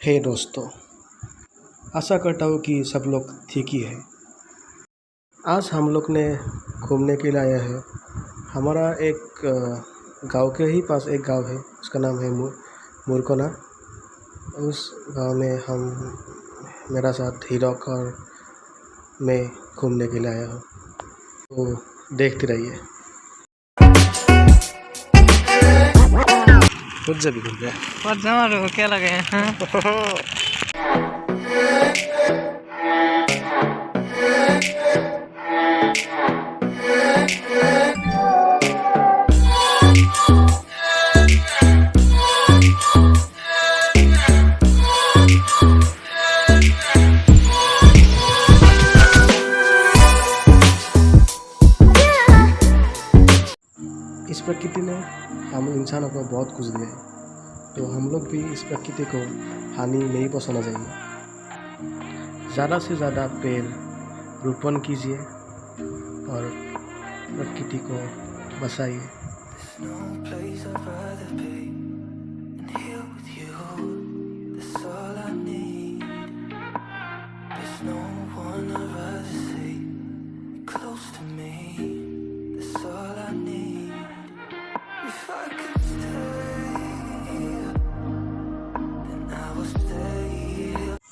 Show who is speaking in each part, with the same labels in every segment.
Speaker 1: हे दोस्तों, आशा करता हूँ कि सब लोग ठीक ही है। आज हम लोग ने घूमने के लिए आया है। हमारा एक गांव के ही पास एक गांव है, उसका नाम है मुरकोना। उस गांव में हम मेरा साथ हीरोक और मैं घूमने के लिए आया हूँ, तो देखते रहिए। खुद जब भी घूम गया
Speaker 2: क्या लगे
Speaker 1: इस प्रकृति ने हम इंसानों को बहुत कुछ दिया है, तो हम लोग भी इस प्रकृति को हानि नहीं पहुंचाना चाहिए। ज़्यादा से ज़्यादा पेड़ रोपण कीजिए और प्रकृति को बचाइए।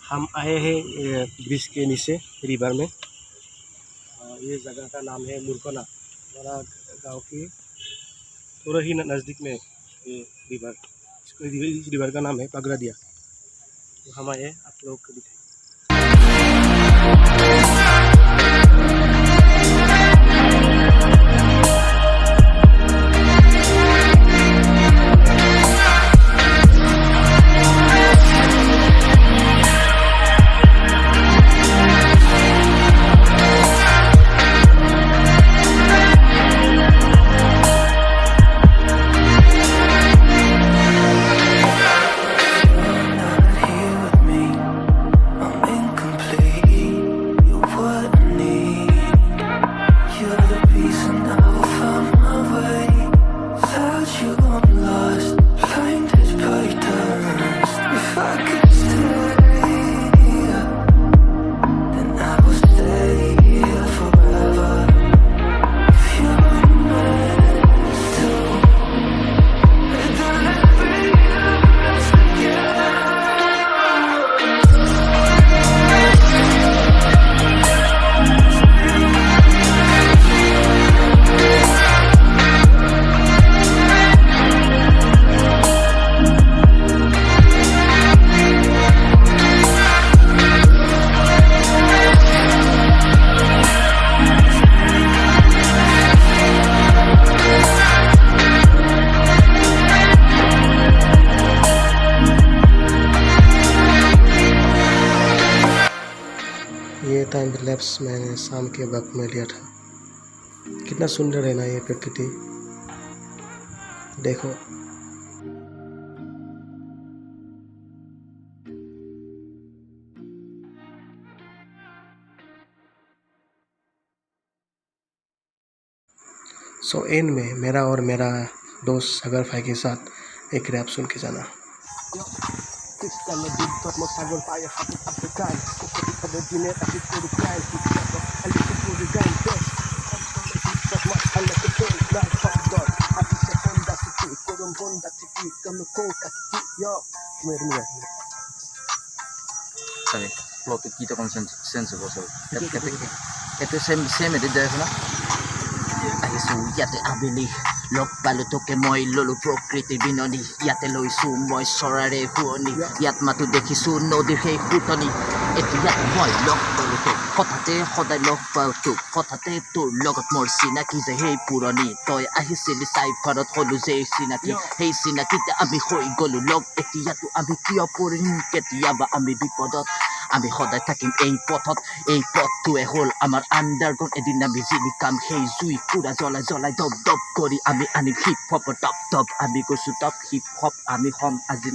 Speaker 1: हम आए हैं ब्रिज के नीचे रिवर में। ये जगह का नाम है मुरकोना। हमारा गांव के थोड़ा ही नज़दीक में ये रिवर का नाम है पगड़ा दिया। तो हम आए आप लोग को दिखाएं। ये टाइम लैप्स मैंने शाम के वक्त में लिया था। कितना सुंदर है ना ये प्रकृति, देखो। सो एंड में मेरा और मेरा दोस्त सागर भाई के साथ एक रैप सुन के जाना।
Speaker 3: Sorry, plot kita sensible. Itu same de na. Ai su yate abili lok baluto ke moi lolo prokriti binoni yate loi su moi sorare huoni yat matu dekhi su no dekhi hutoni etu yat moi lok baluto hotate hodai lok baluto hotate tu logot mor sinaki je hei puroni toy ahi sili sai farot holu je sinaki hei sinaki te ami hoi golu lok eti yatu ami kio purin ketiaba ami bipodot আমি সদায় থাকিম এই পথত, এই পথটোৱে হ'ল আমাৰ underground. এদিন আমি জিলিকাম সেই জুই পুৰা জ্বলাই জ্বলাই দপ দপ কৰি আমি আনিম হিপ হপৰ টপ টপ। আমি গৈছোঁ টপ হিপ হপ, আমি হ'ম আজি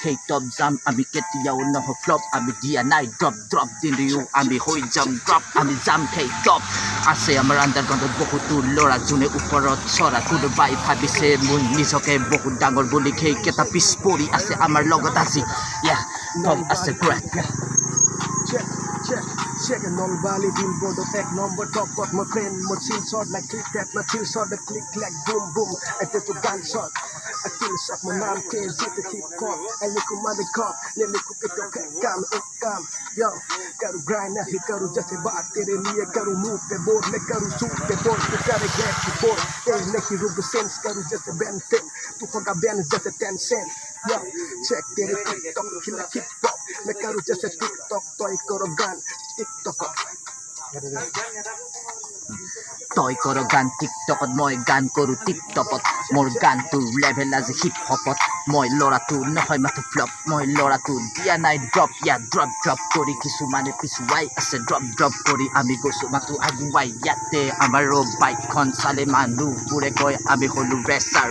Speaker 3: সেই টপ যাম আমি কেতিয়াও নহ ফ্লপ। আমি দিয়া নাই ড্ৰপ ড্ৰপ দিও আমি হৈ যাম ড্ৰপ, আমি যাম সেই টপ। আছে আমাৰ আণ্ডাৰগ্ৰাউণ্ডত বহুতো ল'ৰা যোনে ওপৰত চৰা, কোনোবাই ভাবিছে মই নিজকে বহুত ডাঙৰ বুলি সেইকেইটা পিছ পৰি আছে আমাৰ লগত আজি। Tom as a great.
Speaker 1: Check a non-valid billboard of egg number top got my friend my chill shot like click that my chill shot the click like boom boom and then to gunshot I kill shot my name can zip the hip hop and look at my cop let me cook it okay come yo karu grind na hi karu jaise baat tere liye karu move pe board me karu shoot pe board pe kare get ki board hey neki rub sense karu jaise ben ten tu hoga ben jaise 10 cent yo check tere TikTok kila hip hop me karu jaise TikTok toy karo gun TikTok
Speaker 3: Toy koro gan TikTokত মই গান কৰো টিকটকত মোৰ গানটো level আজি heap হপত মই লৰাটো নহয় মাথো ফ্লপ মই লৰাটো দিয়া নাই ড্ৰপ ড্ৰপ কৰি কিছুমানে পিছুৱাই আছে ড্ৰপ কৰি আমি গৈছো মাথো আগুৱাই ইয়াতে আমাৰ বাইকখন চালে মানুহবোৰে কয় আমি হলো ৰেচাৰ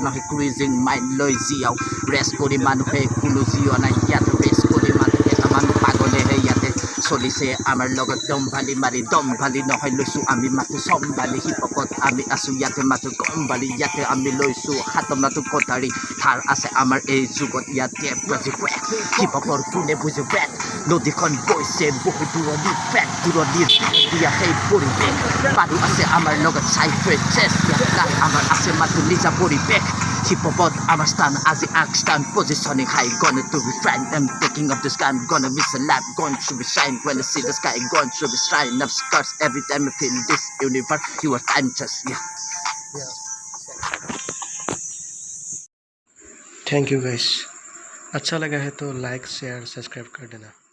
Speaker 3: নহয় ক্ৰুইজিং মাইণ্ড লৈ জিয়াও ৰেচ কৰি মানুহে কোনো জিঅ নাই ইয়াতে ৰেচ কৰি মানুহে এটা মানুহ পাগলেহে ইয়াতে চলিছে আমাৰ লগত দম ভালি নহয় লৈছো আমি মাথো সম্ভালি হিপকত আমি আছো ইয়াতে মাথো কম্বালি ইয়াতে আমি লৈছো হাতত মাথো কটাৰী থাৰ আছে আমাৰ এই যুগত ইয়াতে প্ৰজেক্ট হিপকৰ কোনে বুজে বেট নদীখন বৈছে বহু দূৰণিৰ পেট দূৰণিৰ দিয়া সেই পৰিৱেশ মানুহ আছে আমাৰ লগত চাইফ্ৰে চেষ্ট আমাৰ আছে মাথো নিজা পৰিৱেশ Hip-hop, I'm a stand as the act stand positioning high. Gonna do it right, I'm taking up the sky. I'm gonna miss a lap, going to be shine. When I see the sky, going to be shine. Up scars every time I feel this universe. You are time just, yeah.
Speaker 1: Thank you guys अच्छा लगा है तो like share subscribe कर देना